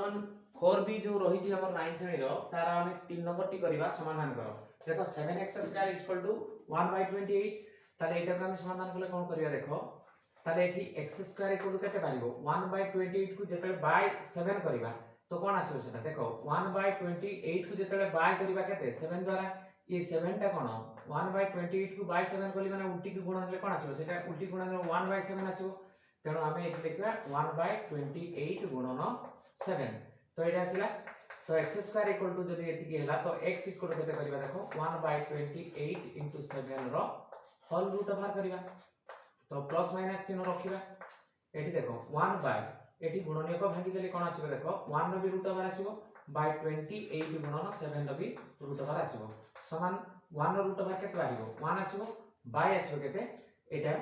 Question 4 भी जो रही छी हमर 9 श्रेणी रो तार हम 3 नंबर टी करबा समाधान करो। देखो 7x² = 1/28 ताले एटा हम समाधान करले कोन करिया देखो ताले एठी x² = केते पारिबो 1/28 को जेतले बाय 7 करबा तो कोन आसीबो सेटा देखो 1/28 को जेतले बाय करबा केते 7 द्वारा ये 7 टा कोन 1/28 को बाय 7 करली माने उल्टी को गुणन ले कोन आसीबो सेटा उल्टी गुणन 1/7 आसीबो तेणु आम ये देखा 1/28 गुणन 7 तो ये आसला तो x² = जदि एतिकी हैला तो x = केते करबा देखो 1/28 * 7 रो होल रूट बाहर करबा तो प्लस माइनस चिन्ह रखिबा एठी देखो 1 बाय एठी गुणनीय को भागी देले कोन आसीबो देखो 1 रो भी रूट बाहर आसीबो बाय 28 गुणन 7 रो भी रूट बाहर आसीबो समान 1 रो रूट बाहर केते आइबो 1 आसीबो बाय आसीबो केते एटा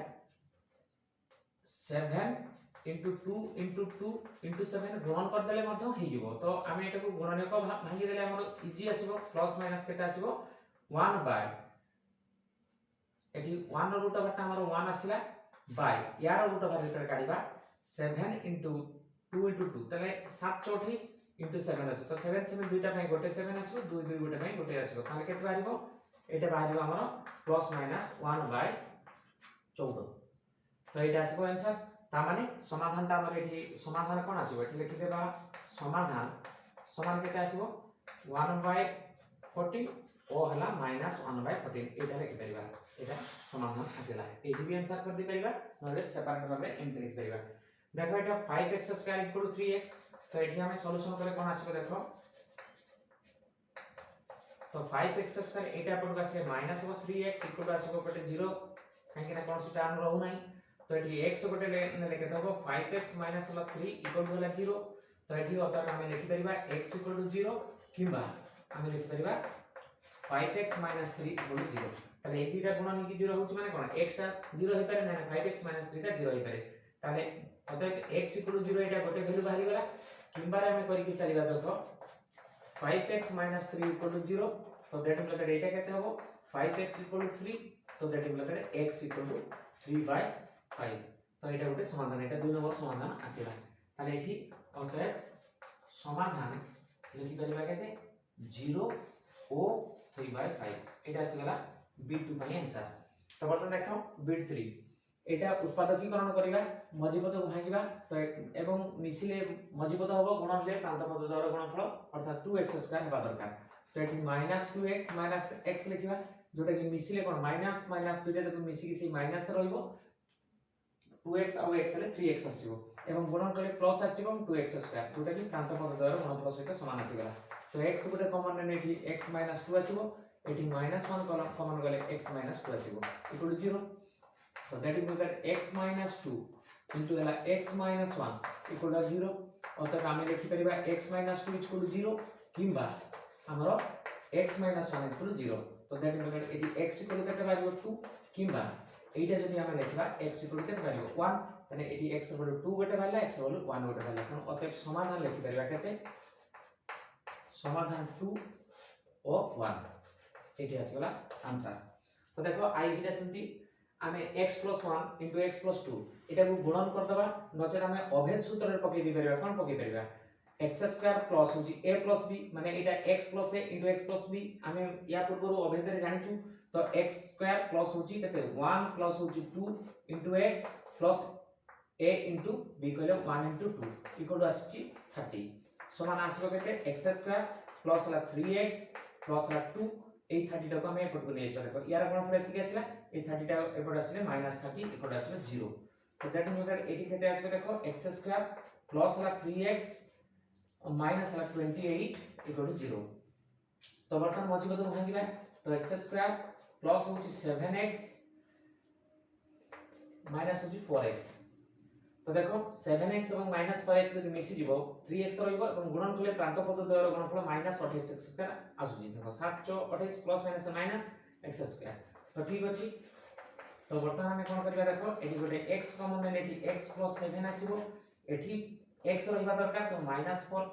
7 into 2 into 2 into 7 गुणन कर देले मध्य हे जिवो तो आमे एटा को गुणनीय को भांगी देले हमर इजी आसीबो प्लस माइनस केते आसीबो 1 बाय एठी 1 रो रूट बाटा हमर 1 आसीला बाय यार रूट बाटा भीतर काढिबा 7 into 2 into 2 तले 7 28 into 7 अछि तो 7 7 दुईटा पय गोटे 7 आसीबो 2 2 गोटे पय गोटे आसीबो ताले केते बाहिबो एटा बाहिबो हमर प्लस माइनस 1 बाय 14 तो एटा आसीबो आंसर ता माने समाधान ता हमर एठी समाधान कोन आसीबो एठी लिखि देबा समाधान समान केते आसीबो 1/14 ओ हला -1/14 एटा लिखि परिबा एटा समाधान आसीला एठी भी आंसर कर दे परिबा नले सेपरेट भाबे एमति लिखि परिबा देखो एटा 5x² = 3x तो एठी हमें सॉल्यूशन करे कोन आसीबो देखो तो 5x² एटा पड आसे माइनस हो 3x = आसीबो पटे 0 काहे कि कोन टर्म रहू नाही तो एठी x गोटे ले केते हो 5x - 3 = 0 तो एठी अतः हम लिखि परिबा x = 0 किबा हम लिखि परिबा 5x - 3 = 0 तले ए तीटा गुणन हे कि 0 होची माने कोन x टा 0 हे पारे ना 5x - 3 टा 0 हे पारे तले अतः x = 0 एटा गोटे वैल्यू बाहरी गला किबा रे हम करि कि चलिबा देखो 5x - 3 = 0 तो दैट मींस दैट एटा केते हो 5x = 3 तो दैट मींस दैट x = 3/5 तो एटा गोटे समाधान एटा 2 नंबर समाधान आसीला ताले एठी अतः समाधान लिखि परिबा केते 0 ओ 3/5 एटा आसीगला b2 पय आंसर तो बर्तन देखो b3 एटा उत्पादकीकरण करिबा मजीपद को भागिबा तो एवं मिसिले मजीपद होबो गुणन ले प्रांतपद द्वारा गुणनफल अर्थात 2x² हेबा दरकार तो एठी -2x - x लिखिबा जोटा कि मिसिले कोन माइनस माइनस दुइटा जको मिसि कि माइनस रहइबो 2x और x ले 3x आसीबो एवं गुणन करले प्लस आसीबो 2x² जोटा कि प्रांतपद द्वारा गुणनफल सहित समान आसीगला तो x गोटे कॉमन ने एठी x - 2 आसीबो एठी -1 कॉमन गले x - 2 आसीबो equal 0 so that is that x - 2 into हला x - 1 इक्वल 0 अतः हम लिखि परिबा x - 2 इक्वल 0 किबा हमरो x - 1 इक्वल 0 तो that means that eighty x equal केते बारिबो 2 किबा एटा जदि हम लिखबा x इक्वल केते बारिबो 1 तने एटी x इक्वल 2 गोटे बारिला x इक्वल 1 गोटे बारिला तन अतः समाधान लिखि परिबा केते समाधान 2 और 1 एटी आसीगला आंसर तो देखो आई बिटा सेंती आमे x + 1 * x + 2 एटा को गुणन कर दबा नचर आमे अभेद सूत्र रे पके दी परिबा कोन पके परिबा x² प्लस होची a + b माने एटा x + a * x + b आमे या पूर्व अभेद रे जानिचू तो x² प्लस होची केते 1 प्लस होची 2 * x प्लस a * b कहले 1 * 2 इक्वल आसी 30 समान आंसर केते x² प्लस ला 3x प्लस ला 2 ए 30 टा को हम एपट को नै आइबा देखो यार कोन फल एतिके आसीला ए 30 टा एपट आसीले -30 इक्वल आसीले 0 तो दैट मींस दैट एटी केते आसीबे देखो x² प्लस ला 3x माइनस ला 28 इक्वल 0 तो बर्तन मजीपद को भागिबा तो x² प्लस होची 7x माइनस होची 4x तो देखो 7x এবং -5x যদি মিশি যাব 3x রইব এবং গুণন করলে প্রান্তপদ দ্বয়ের গুণফল -28x² আসুজি দেখো 7 28 প্লাস মাইনাস মাইনাস x² তো ঠিক আছে তো বর্তমানে আমি কোন করিবা দেখো এটি গোটে x কমন নেলে এটি x + 7 আসিবো এটি x রহিবা দরকার তো -4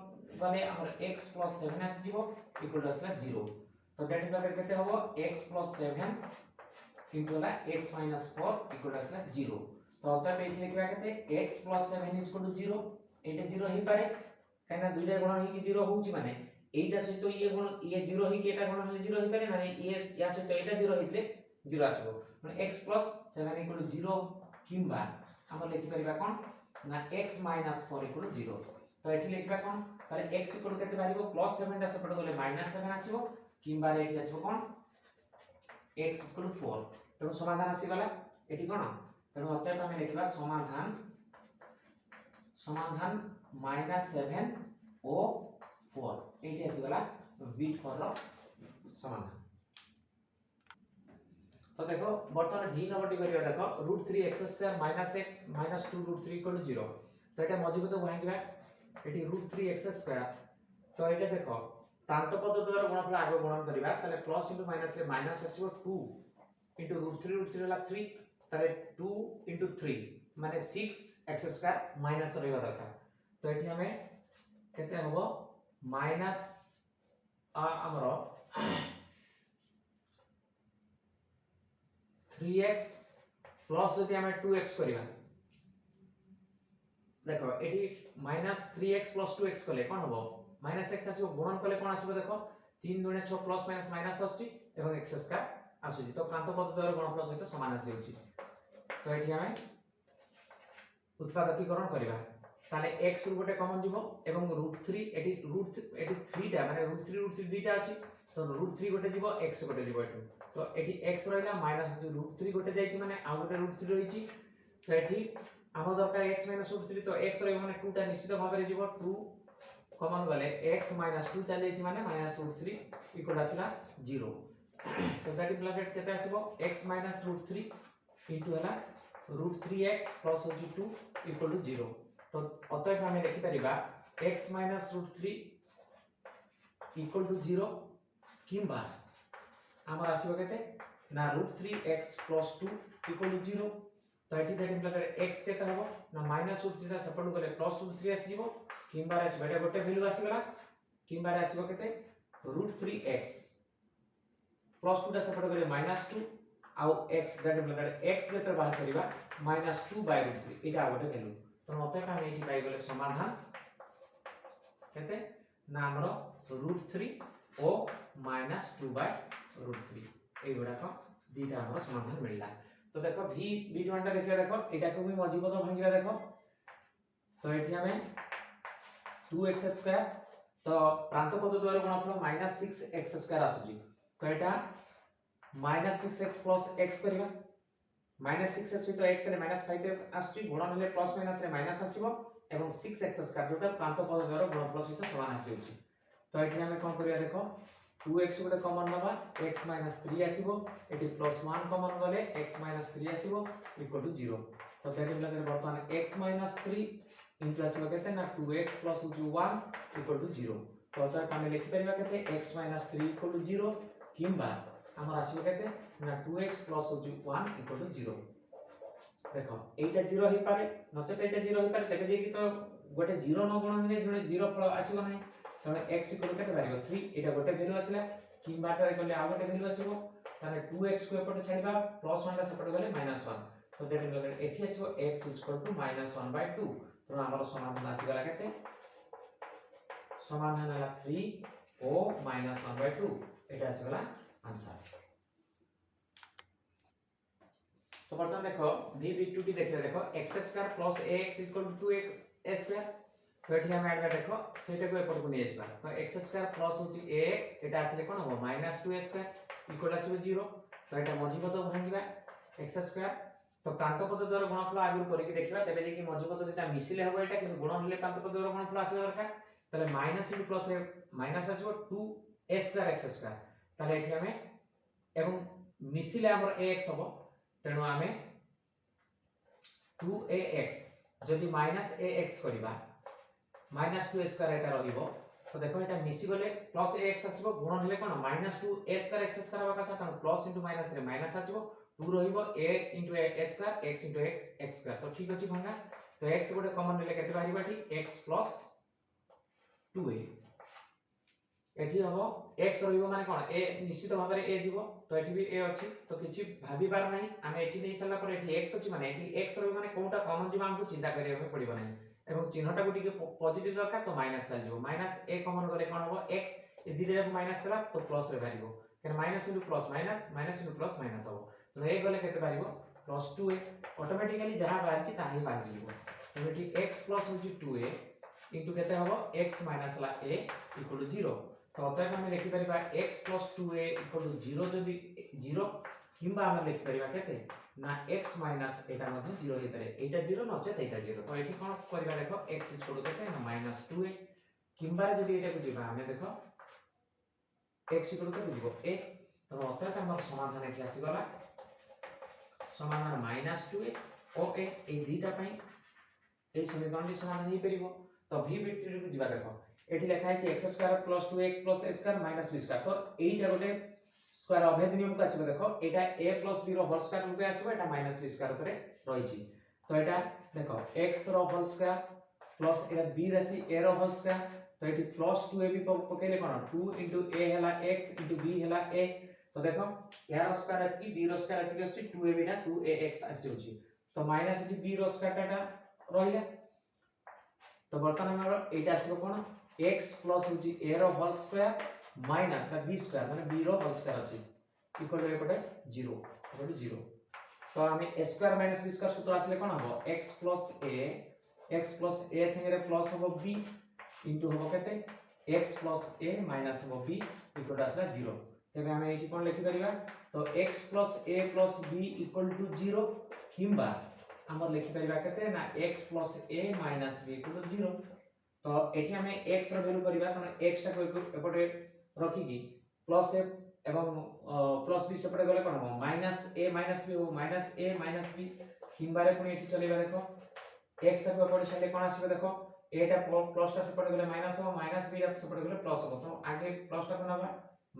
গলে हमर x + 7 আসিবো ইকুয়াল টু আসলে 0 তো দ্যাট ইজ আমাদের কেতে হবো x + 7 ইনটু লা x - 4 ইকুয়াল টু আসলে 0 तो अतः एठी लिखबा केते x + 7 = 0 एटा 0 हे पारे कहीं दुईटा गुण हो जीरो होउची माने एटा सहित ये गुण ये जीरो ही एटा गुण होले जीरो ही पारे ना ये या सहित एटा जीरो हितले जीरो आसीबो माने x + 7 = 0 किंबा हम लिखि परिबा कोन ना x - 4 = 0 तो एठी लिखबा कोन ताले x = केते बारिबो +7 टा सेपट गले -7 आसीबो किंबा एठी आसीबो कोन x = 4 तेणु समाधान आसी गला एठी कोन तेणु अतः हम लिखबा समाधान -7 ओ 4 एठी आसी गला B4 रो समाधान। तो देखो बर्तमान डी नंबर टी करिया देखो √3x² - x - 2 √3 = 0 तो एटा मजबूत भांगिबा एटी √3x² तो एटा देखो प्रांत पद द्वारा गुणफल आगे गुणन करिबा ताले प्लस इनटू माइनस रे माइनस आसीबो 2 इनटू √3 ला 3 ताले 2 इनटू 3 माने 6x² माइनस रहबा दरकार तो एठी हमें केते होबो माइनस हमरो 3x प्लस जदि हमें 2x करिबा देखो एठी -3x + 2x कले कोन होबो -x आसीबो गुणन कले कोन आसीबो देखो 3 × 6 प्लस माइनस माइनस आछी एवं x² आछी तो प्रांत पद द्वारा गुणफल सहित समान आसी जाउची तो एठी हमें उत्पादकीकरण करिबा ताले x रु गोटे कॉमन जीवो एवं √3 एठी 3 टा माने √3 दुईटा अछि तो √3 गोटे जीवो x गोटे जीवो एठू तो एठी x रहला माइनस √3 गोटे जाईची माने आ गोटे √3 रहिची तो एठी हम दरकार x - √3 तो x रहबो माने 2 टा निश्चित भाव रे जीवो 2 कॉमन गले x - 2 चले जाईची माने -√3 इक्वल आछला 0 तो दैट इज ब्लैकेट केते आसीबो x - √3 इनटू हला √3x प्लस 2 इक्वल टू 0 तो अतः हम लिखि परिबा x - √3 इक्वल टू 0 किंबा हमर आसीबो केते ना √3x प्लस 2 इक्वल टू 0 तो एठी दैट इम्प्लाइज x केते हबो ना -√3 टा सेपट गले +√3 आसीबो किंबा आसीबो एटा गोटे वैल्यू आसीबला किंबा आसीबो केते √3x प्लस 2 टा सेपट गले -2 आउ x दैट इम्प्लाइज x जेते बाहर करिबा -2/√3 एटा गोटे वैल्यू तो मते का हम एठी पाई गले समाधान केते ना हमरो √3 ओ -2/√3 ए गोडा को दीटा हमरो समाधान मिलला तो देखो v1 टा देखियो देखो एटा को भी मजबूत भांगिबा देखो तो एठी हमें 2x² तो प्रांत पद द्वारा गुणफल -6x² आसुची तो एटा -6x + x करिबा -6 अछि तो x रे -5 आसुची गुणन ले प्लस माइनस रे माइनस आसीबो एवं 6x² जोटा प्रांत पद द्वारा गुणफल सहित समान आसी तो एठी हमें कोन करिया देखो 2x गोटे कॉमन नबा x - 3 आसीबो एठी +1 कॉमन गले x - 3 आसीबो इक्वल टू 0 तो दैट इज बर्तमान x - 3 इनटू आसीबो केते ना 2x + 1 इक्वल टू 0 तो अतः हम लिखि परिबा केते x - 3 इक्वल टू 0 किंबा हमर आसीबो केते ना 2x + 1 इक्वल टू 0 देखो एटा 0 ही पारे नचेत एटा 0 ही पारे तबे जे कि तो गोटे 0 न गुणन रे जोने 0 आसीबो नै तने x इक्वल केते बारिबो 3 एटा गोटे वैल्यू आसीला किंबा टा कले आ गोटे वैल्यू आसीबो तने 2x को एपटे छाडीबा +1 टा सेपटे गले -1 तो दैट इज एठी आसीबो x = -1/2 तो हमर समाधान आसी गला केते समाधान हला 3 ओ -1/2 एटा आसी गला आंसर तो बर्तमान देखो v2 टी देखियो देखो x² + ax = 2a² तो एठी हम ऐड देखो सेटा को एपट को नै आसीबा तो x² प्लस होची ax एटा आसीले कोन हो -2a² इक्वल आसीबो 0 तो एटा मजबूत भांगिबा x² तो प्रांत पद द्वारा गुणफल आगु करिके देखिबा तबे जे कि मजबूत जेटा मिसिले हबो एटा कि गुणन ले प्रांत पद द्वारा गुणफल आसीबा दरकार तले माइनस इन प्लस रे माइनस आसीबो 2a² x² तले एठी हमें एवं मिसिले हमर ax हबो तेणु आमे 2ax जदि -ax करिबा -2a² एटा रहिबो तो देखो एटा मिसी गले +ax आसीबो गुणन हेले कोन -2a² x² हबा कथा त प्लस इनटू माइनस रे माइनस आसीबो 2 रहिबो a * a² x * x² तो ठीक अछि भंगा तो x गोटे कॉमन हेले केते बाहिबा एठी x + 2a एठी हबो x रहिबो माने कोन a निश्चित भाव रे a जीवो तो एठी भी a अछि तो किछि भाबी बार नाही आमे एठी देई सला पर एठी x अछि माने एठी x रहिबो माने कोटा कॉमन जीवा हमकु चिंता करिया पे पड़िबो नाही এবং চিহ্নটা গুটি পজিটিভ দরকার তো মাইনাস চালিব মাইনাস a কমন গলে কোন হবো x এই দুইটা যাক মাইনাস করা তো প্লাস রে পারিব কারণ minus into plus minus minus into plus minus হবো তো a গলে কেতে পারিব প্লাস 2a অটোমেটিক্যালি যাহা বাহিছি তাহি বাহির যাব তো এটি x প্লাস হচ্ছে 2a ইনটু কেতে হবো x মাইনাস লা a ইকুয়াল টু 0 তো অতএব আমি লিখি পারিবা x plus 2a equal to 0 যদি 0 কিংবা আমরা লিখি পারিবা কেতে না x মাইনাস এটা মধ্যে 0 হই পারে এটা 0 নচেত এটা 0 তো এটি কোন করিবা দেখো x ইকুয়াল টু কেতে না মাইনাস 2a কিংবা যদি এটা বুঝিবা আমি দেখো x ইকুয়াল টু বুঝিব a তো অতএব আমার সমাধান এটি আসি গলা সমাধান মাইনাস 2a ও a এই দুইটা পাই এই সমীকরণটি সমাধান হই পারিব তো v ভিতরে বুঝিবা দেখো এটি লেখা আছে x square plus 2x plus a square minus b square তো এইটা গোটে স্কয়ার অভেদ নিয়ম কো আসবে দেখো এটা a প্লাস b র হোল স্কয়ার রূপে আসবে এটা মাইনাস b স্কয়ার উপরে রইছি তো এটা দেখো x র হোল স্কয়ার প্লাস এটা b রাশি a র হোল স্কয়ার তো এটি প্লাস 2ab পকেলে কোন 2 ইনটু a হেলা x ইনটু b হেলা a তো দেখো a র স্কয়ার কি b র স্কয়ার কি আসছে 2ab টা 2ax আসছে তো মাইনাস এটি b র স্কয়ারটা রইলা তো বর্তমানে আমরা এইটা আসবে কোন x প্লাস হচ্ছে a র হোল স্কয়ার মাইনাস বা b স্কয়ার মানে b র হোল স্কয়ার আছে ইকুয়াল টু এপটে 0 ইকুয়াল টু 0 তো আমি a square minus b square সূত্র আসলে কোন হবে x প্লাস a সঙ্গে প্লাস হবে b ইনটু হবে কত x প্লাস a মাইনাস হবে b ইকুয়াল টু আসলে 0 তবে আমি এটি কোন লিখি পারিবা তো x plus a plus b equal to 0 কিংবা আমরা লিখি পারিবা কত না x plus a minus b equal to 0 তো এটি আমি x র ভ্যালু করিবা কারণ x টা এপটে রাখি কি প্লাস a এবং প্লাস b সেপটে গলে কোন হবে মাইনাস a মাইনাস b ও মাইনাস a মাইনাস b কিংবারে কোন এটি চলিবা দেখো x টা এপটে সাথে কোন আসবে দেখো a টা প্লাস টা সেপটে গলে মাইনাস হবে মাইনাস b টা সেপটে গলে প্লাস হবে তো আগে প্লাস টা কোন হবে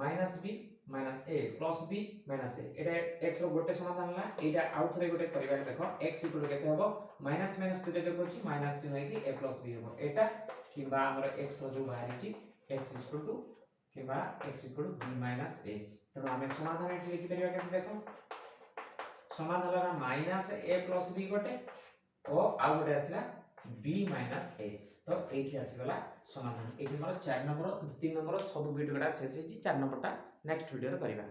minus b minus a plus b minus a এটা x র গোটে সমাধান না এটা আউথরে গোটে করিবা দেখো x ইকুয়াল টু কেতে হবে মাইনাস মাইনাস দুইটা যোগ করছি মাইনাস চিহ্ন হইকি a প্লাস b হবে এটা কিংবা আমরা x র যোগ বাহিরছি x ইকুয়াল টু কিংবা x equal to b minus a তো আমি সমাধান এটি লিখি পারিবা কেমন দেখো সমাধান হলো মাইনাস a প্লাস b গোটে ও আর গোটে আসলা b মাইনাস a তো এইটি আসিগলা সমাধান এটি মোর 4 নম্বর 3 নম্বর সব ভিডিওটা শেষ হইছি 4 নম্বরটা নেক্সট ভিডিওরে করিবা।